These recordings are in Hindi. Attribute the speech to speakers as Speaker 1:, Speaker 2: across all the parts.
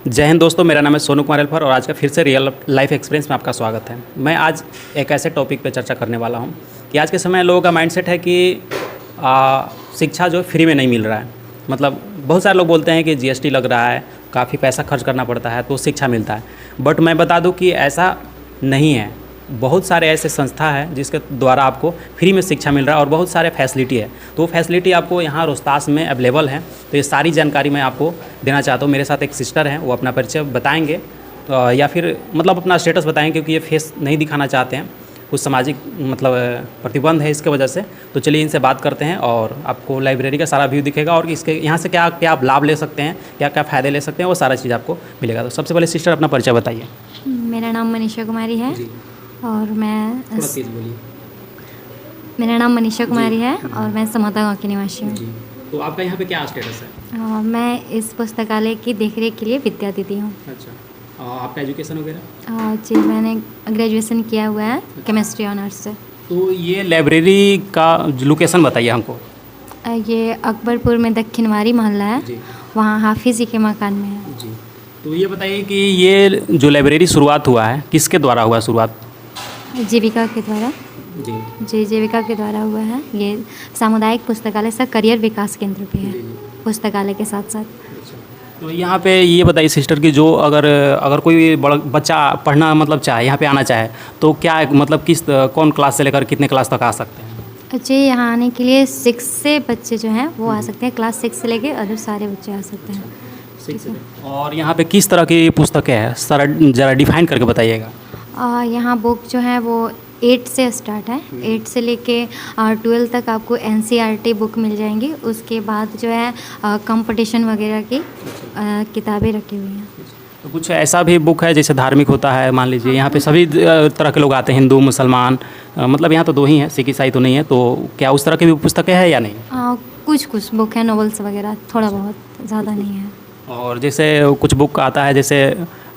Speaker 1: जय हिंद दोस्तों, मेरा नाम है सोनू कुमार एल्फर और आज का फिर से रियल लाइफ एक्सपीरियंस में आपका स्वागत है। मैं आज एक ऐसे टॉपिक पे चर्चा करने वाला हूँ कि आज के समय लोगों का माइंडसेट है कि शिक्षा जो फ्री में नहीं मिल रहा है। मतलब बहुत सारे लोग बोलते हैं कि जीएसटी लग रहा है, काफ़ी पैसा खर्च करना पड़ता है तो शिक्षा मिलता है। बट मैं बता दूँ कि ऐसा नहीं है। बहुत सारे ऐसे संस्था है जिसके द्वारा आपको फ्री में शिक्षा मिल रहा है और बहुत सारे फैसिलिटी है। तो वो फैसिलिटी आपको यहाँ रोहतास में अवेलेबल है। तो ये सारी जानकारी मैं आपको देना चाहता हूँ। मेरे साथ एक सिस्टर हैं, वो अपना परिचय बताएंगे या फिर मतलब अपना स्टेटस बताएंगे, क्योंकि ये फेस नहीं दिखाना चाहते हैं। कुछ सामाजिक मतलब प्रतिबंध है इसके वजह से। तो चलिए इनसे बात करते हैं और आपको लाइब्रेरी का सारा व्यू दिखेगा और इसके यहाँ से क्या क्या आप लाभ ले सकते हैं, क्या क्या फ़ायदे ले सकते हैं, वो सारा चीज़ आपको मिलेगा। तो सबसे पहले सिस्टर अपना परिचय बताइए।
Speaker 2: मेरा नाम मनीषा कुमारी है और मैं
Speaker 1: बोलिए।
Speaker 2: मेरा नाम मनीषा कुमारी है और मैं समोता गाँव की निवासी हूँ।
Speaker 1: तो आपका यहाँ पे क्या स्टेटस है?
Speaker 2: मैं इस पुस्तकालय की देखरेख के लिए विद्यातिथि हूँ।
Speaker 1: अच्छा, आपका एजुकेशन वगैरह?
Speaker 2: जी, मैंने ग्रेजुएशन किया हुआ है केमिस्ट्री ऑनर्स से।
Speaker 1: तो ये लाइब्रेरी का लोकेशन बताइए हमको।
Speaker 2: ये अकबरपुर में दक्षिणवारी मोहल्ला है, वहाँ हाफिज़ जी के मकान में है।
Speaker 1: जी, तो ये बताइए कि ये जो लाइब्रेरी शुरुआत हुआ है किसके द्वारा हुआ शुरुआत?
Speaker 2: जीविका के द्वारा। जी, जीविका के द्वारा हुआ है। ये सामुदायिक पुस्तकालय से करियर विकास केंद्र पे है, पुस्तकालय के साथ साथ।
Speaker 1: तो यहाँ पे ये बताइए सिस्टर कि जो अगर कोई बड़ा बच्चा पढ़ना मतलब चाहे, यहाँ पे आना चाहे, तो क्या मतलब कौन क्लास से लेकर कितने क्लास तक आ सकते हैं?
Speaker 2: जी, यहाँ आने के लिए 6 से बच्चे जो हैं वो आ सकते हैं। क्लास 6 से लेके अदर सारे बच्चे आ सकते हैं।
Speaker 1: और यहाँ पे किस तरह की पुस्तकें हैं, सारा ज़रा डिफाइन करके बताइएगा।
Speaker 2: यहाँ बुक जो है वो 8 से स्टार्ट है। 8 से लेके 12 तक आपको NCERT बुक मिल जाएंगी। उसके बाद जो है कंपटीशन वगैरह की किताबें रखी हुई हैं।
Speaker 1: तो कुछ ऐसा भी बुक है जैसे धार्मिक होता है, मान लीजिए यहाँ पे सभी तरह के लोग आते हैं, हिंदू मुसलमान, मतलब यहाँ तो 2 ही हैं, सिख ईसाई तो नहीं है। तो क्या उस तरह की भी पुस्तकें हैं या नहीं?
Speaker 2: कुछ बुक है, नॉवेल्स वगैरह, थोड़ा बहुत, ज़्यादा नहीं है।
Speaker 1: और जैसे कुछ बुक आता है जैसे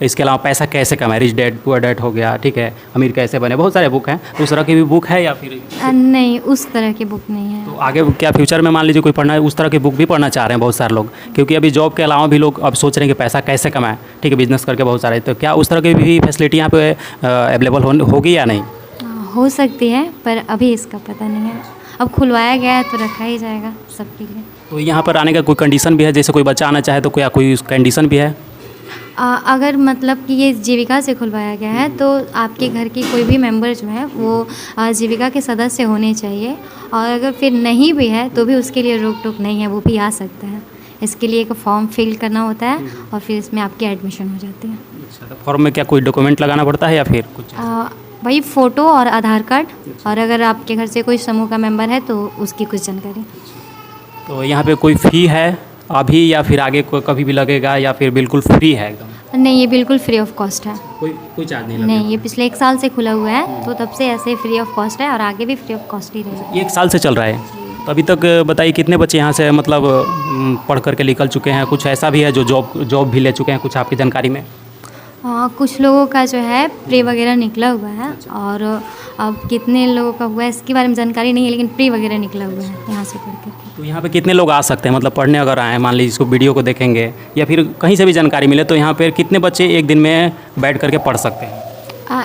Speaker 1: इसके अलावा पैसा कैसे कमाए, रिच डैड पुअर डैड हो गया, ठीक है, अमीर कैसे बने, बहुत सारे बुक हैं। तो उस तरह की भी बुक है या फिर
Speaker 2: नहीं, उस तरह की बुक नहीं है।
Speaker 1: तो आगे क्या फ्यूचर में मान लीजिए कोई पढ़ना है, उस तरह की बुक भी पढ़ना चाह रहे हैं बहुत सारे लोग, क्योंकि अभी जॉब के अलावा भी लोग अब सोच रहे हैं कि पैसा कैसे कमाएं, ठीक है, बिजनेस करके बहुत सारे। तो क्या उस तरह की भी फैसिलिटी यहाँ पे अवेलेबल होगी या नहीं?
Speaker 2: हो सकती है, पर अभी इसका पता नहीं है। अब खुलवाया गया है तो रखा ही जाएगा सबके लिए।
Speaker 1: तो यहाँ पर आने का कोई कंडीशन भी है, जैसे कोई बच्चा आना चाहे तो क्या कोई कंडीशन भी है?
Speaker 2: अगर मतलब कि ये जीविका से खुलवाया गया है तो आपके घर की कोई भी मेंबर जो है वो जीविका के सदस्य होने चाहिए। और अगर फिर नहीं भी है तो भी उसके लिए रोक टोक नहीं है, वो भी आ सकता है। इसके लिए एक फॉर्म फिल करना होता है और फिर इसमें आपकी एडमिशन हो जाती है।
Speaker 1: अच्छा, तो फॉर्म में क्या कोई डॉक्यूमेंट लगाना पड़ता है या फिर कुछ?
Speaker 2: वही फ़ोटो और आधार कार्ड, और अगर आपके घर से कोई समूह का मेंबर है तो उसकी कुछ जानकारी।
Speaker 1: तो यहाँ पे कोई फ़ी है अभी या फिर आगे कभी भी लगेगा या फिर बिल्कुल फ्री है एकदम?
Speaker 2: नहीं, ये बिल्कुल फ्री ऑफ कॉस्ट है।
Speaker 1: कोई चार्ज नहीं लगेगा?
Speaker 2: नहीं, ये पिछले 1 साल से खुला हुआ है तो तब से ऐसे फ्री ऑफ कॉस्ट है और आगे भी फ्री ऑफ कॉस्ट ही रहेगा।
Speaker 1: 1 साल से चल रहा है? तो अभी तक बताइए कितने बच्चे यहाँ से मतलब पढ़ करके निकल चुके हैं? कुछ ऐसा भी है जो जॉब भी ले चुके हैं, कुछ आपकी जानकारी में?
Speaker 2: कुछ लोगों का जो है प्री वगैरह निकला हुआ है। और अब कितने लोगों का हुआ है इसके बारे में जानकारी नहीं है, लेकिन प्री वगैरह निकला हुआ है यहाँ से पढ़ कर।
Speaker 1: तो यहाँ पे कितने लोग आ सकते हैं, मतलब पढ़ने अगर आए, मान लीजिए इसको वीडियो को देखेंगे या फिर कहीं से भी जानकारी मिले, तो यहाँ पर कितने बच्चे एक दिन में बैठ करके पढ़ सकते हैं?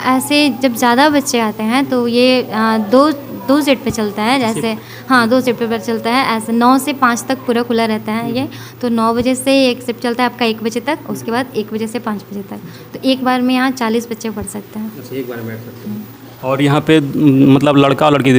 Speaker 2: ऐसे जब ज़्यादा बच्चे आते हैं तो ये दो सेट पे चलता है। जैसे 2 शिफ्ट पर चलता है। ऐसे 9 से 5 तक पूरा खुला रहता है ये। तो 9 बजे से एक शिफ्ट चलता है आपका 1 बजे तक, उसके बाद 1 बजे से 5 बजे तक। तो एक बार में यहाँ 40 बच्चे पढ़ सकते हैं।
Speaker 1: अच्छा, एक बार में बैठ सकते हैं। और यहाँ पे मतलब लड़का और लड़की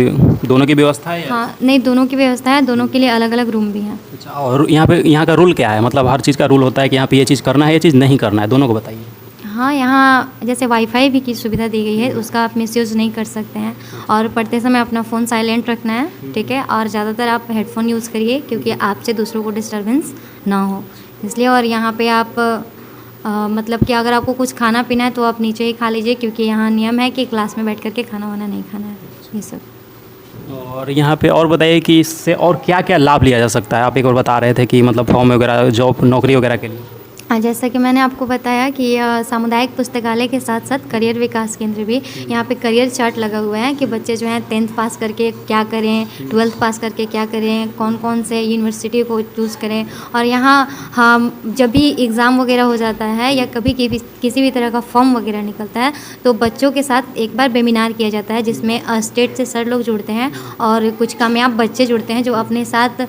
Speaker 1: दोनों की व्यवस्था है?
Speaker 2: हाँ, नहीं, दोनों की व्यवस्था है। दोनों के लिए अलग अलग रूम भी हैं।
Speaker 1: अच्छा, और यहाँ का रूल क्या है? मतलब हर चीज़ का रूल होता है कि यहाँ पे ये चीज़ करना है, ये चीज़ नहीं करना है, दोनों को बताइए।
Speaker 2: हाँ, यहाँ जैसे वाईफाई भी की सुविधा दी गई है, उसका आप मिसयूज़ नहीं कर सकते हैं। और पढ़ते समय अपना फ़ोन साइलेंट रखना है, ठीक है। और ज़्यादातर आप हेडफोन यूज़ करिए क्योंकि आपसे दूसरों को डिस्टर्बेंस ना हो, इसलिए। और यहाँ पे आप मतलब कि अगर आपको कुछ खाना पीना है तो आप नीचे ही खा लीजिए, क्योंकि यहाँ नियम है कि क्लास में बैठ करके खाना वाना नहीं खाना है, ये सब।
Speaker 1: और यहाँ पे और बताइए कि इससे और क्या क्या लाभ लिया जा सकता है? आप एक और बता रहे थे कि मतलब फॉर्म वगैरह, जॉब, नौकरी वगैरह के लिए।
Speaker 2: जैसा कि मैंने आपको बताया कि सामुदायिक पुस्तकालय के साथ साथ करियर विकास केंद्र भी, यहाँ पे करियर चार्ट लगा हुआ है कि बच्चे जो हैं 10th पास करके क्या करें, 12th पास करके क्या करें, कौन कौन से यूनिवर्सिटी को चूज़ करें। और यहाँ हम जब भी एग्ज़ाम वगैरह हो जाता है या कभी किसी भी तरह का फॉर्म वगैरह निकलता है तो बच्चों के साथ एक बार वेबिनार किया जाता है, जिसमें स्टेट से सर लोग जुड़ते हैं और कुछ कामयाब बच्चे जुड़ते हैं जो अपने साथ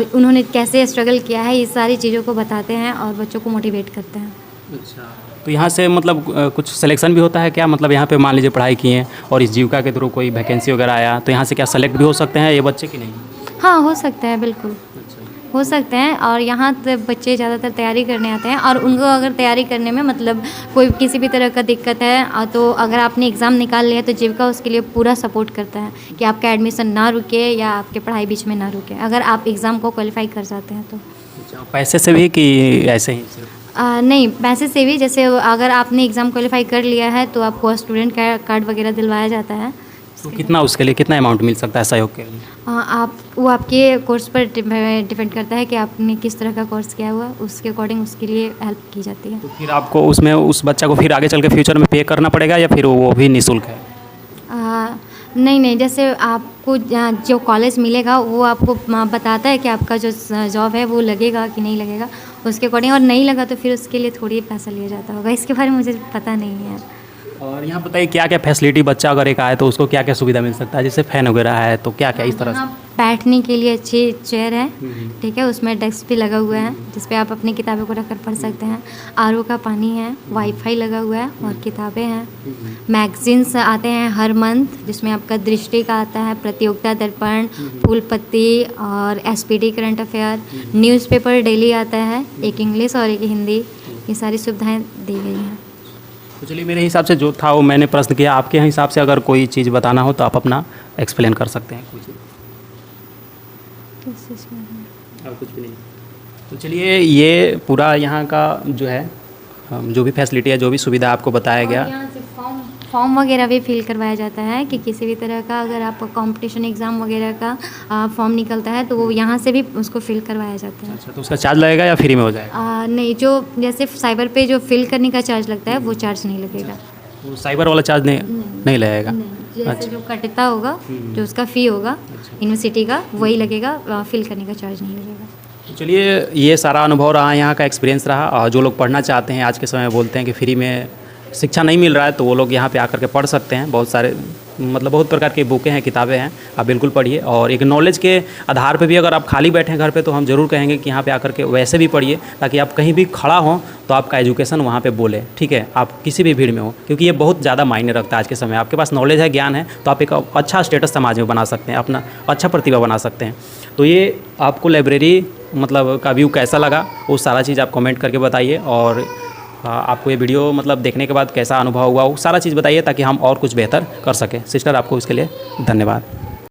Speaker 2: उन्होंने कैसे स्ट्रगल किया है, इस सारी चीज़ों को बताते हैं और बच्चों को मोटिवेट करते हैं।
Speaker 1: अच्छा, तो यहाँ से मतलब कुछ सिलेक्शन भी होता है क्या? मतलब यहाँ पे मान लीजिए पढ़ाई किए और इस जीविका के थ्रू कोई वैकेंसी वगैरह आया तो यहाँ से क्या सेलेक्ट भी हो सकते हैं ये बच्चे कि नहीं?
Speaker 2: हाँ, हो सकता है, बिल्कुल हो सकते हैं। और यहाँ बच्चे ज़्यादातर तैयारी करने आते हैं और उनको अगर तैयारी करने में मतलब कोई किसी भी तरह का दिक्कत है तो अगर आपने एग्ज़ाम निकाल लिया तो जीविका उसके लिए पूरा सपोर्ट करता है कि आपका एडमिशन ना रुके या आपके पढ़ाई बीच में ना रुके, अगर आप एग्ज़ाम को क्वालिफाई कर जाते हैं तो।
Speaker 1: अच्छा, पैसे से भी कि ऐसे ही सिर्फ?
Speaker 2: नहीं, पैसे से भी। जैसे अगर आपने एग्ज़ाम क्वालिफाई कर लिया है तो आपको स्टूडेंट कार्ड वगैरह दिलवाया जाता है।
Speaker 1: तो कितना उसके लिए कितना अमाउंट मिल सकता है सहयोग के लिए?
Speaker 2: वो आपके कोर्स पर डिपेंड करता है कि आपने किस तरह का कोर्स किया हुआ, उसके अकॉर्डिंग उसके लिए हेल्प की जाती है।
Speaker 1: तो फिर आपको उसमें उस बच्चा को फिर आगे चल के फ्यूचर में पे करना पड़ेगा या फिर वो भी निःशुल्क है?
Speaker 2: नहीं, जैसे आपको जो कॉलेज मिलेगा वो आपको बताता है कि आपका जो जॉब है वो लगेगा कि नहीं लगेगा, उसके अकॉर्डिंग। और नहीं लगा तो फिर उसके लिए थोड़ी पैसा लिया जाता होगा, इसके बारे में मुझे पता नहीं है।
Speaker 1: और यहाँ बताइए क्या क्या फैसिलिटी बच्चा अगर एक आए तो उसको क्या क्या सुविधा मिल सकता है? जैसे फ़ैन वगैरह है तो क्या क्या इस तरह से?
Speaker 2: बैठने के लिए अच्छी चेयर है, ठीक है, उसमें डेस्क भी लगा हुआ है जिस पे आप अपनी किताबें को रखकर पढ़ सकते हैं। आरओ का पानी है, वाईफाई लगा हुआ है और किताबें हैं। मैगजीन्स आते हैं हर मंथ जिसमें आपका दृष्टि का आता है, प्रतियोगिता दर्पण, फूल पत्ती और SPD current affair. Newspaper daily आता है, एक इंग्लिश और एक हिंदी। ये सारी सुविधाएँ दी गई हैं।
Speaker 1: तो चलिए, मेरे हिसाब से जो था वो मैंने प्रश्न किया। आपके हिसाब से अगर कोई चीज़ बताना हो तो आप अपना एक्सप्लेन कर सकते हैं कुछ। और कुछ भी नहीं। तो चलिए, ये पूरा यहाँ का जो है जो भी फैसिलिटी है, जो भी सुविधा आपको बताया गया।
Speaker 2: यहाँ से फॉर्म वगैरह भी फिल करवाया जाता है कि किसी भी तरह का अगर आपका कंपटीशन एग्ज़ाम वगैरह का फॉर्म निकलता है तो वो यहाँ से भी उसको फिल करवाया जाता है।
Speaker 1: अच्छा, तो उसका चार्ज लगेगा या फ्री में हो जाएगा?
Speaker 2: नहीं, जो जैसे साइबर पे जो फिल करने का चार्ज लगता है वो चार्ज नहीं लगेगा।
Speaker 1: वो साइबर वाला चार्ज नहीं लगेगा?
Speaker 2: जैसे जो कटता होगा, जो उसका फ़ी होगा यूनिवर्सिटी का, वही लगेगा, फिल करने का चार्ज नहीं लगेगा।
Speaker 1: तो चलिए, ये सारा अनुभव रहा, यहाँ का एक्सपीरियंस रहा। और जो लोग पढ़ना चाहते हैं, आज के समय में बोलते हैं कि फ्री में शिक्षा नहीं मिल रहा है, तो वो लोग यहाँ पे आकर के पढ़ सकते हैं। बहुत सारे मतलब बहुत प्रकार की बुकें हैं, किताबें हैं, आप बिल्कुल पढ़िए। और एक नॉलेज के आधार पे भी अगर आप खाली बैठे हैं घर पे तो हम ज़रूर कहेंगे कि यहाँ पे आकर के वैसे भी पढ़िए, ताकि आप कहीं भी खड़ा हों तो आपका एजुकेशन वहाँ पे बोले, ठीक है, आप किसी भी भीड़ में हो, क्योंकि ये बहुत ज़्यादा मायने रखता है। आज के समय आपके पास नॉलेज है, ज्ञान है, तो आप एक अच्छा स्टेटस समाज में बना सकते हैं, अपना अच्छा प्रतिभा बना सकते हैं। तो ये आपको लाइब्रेरी मतलब का व्यू कैसा लगा, वो सारा चीज़ आप कमेंट करके बताइए। और आपको ये वीडियो मतलब देखने के बाद कैसा अनुभव हुआ, वो सारा चीज़ बताइए ताकि हम और कुछ बेहतर कर सकें। सिस्टर, आपको इसके लिए धन्यवाद।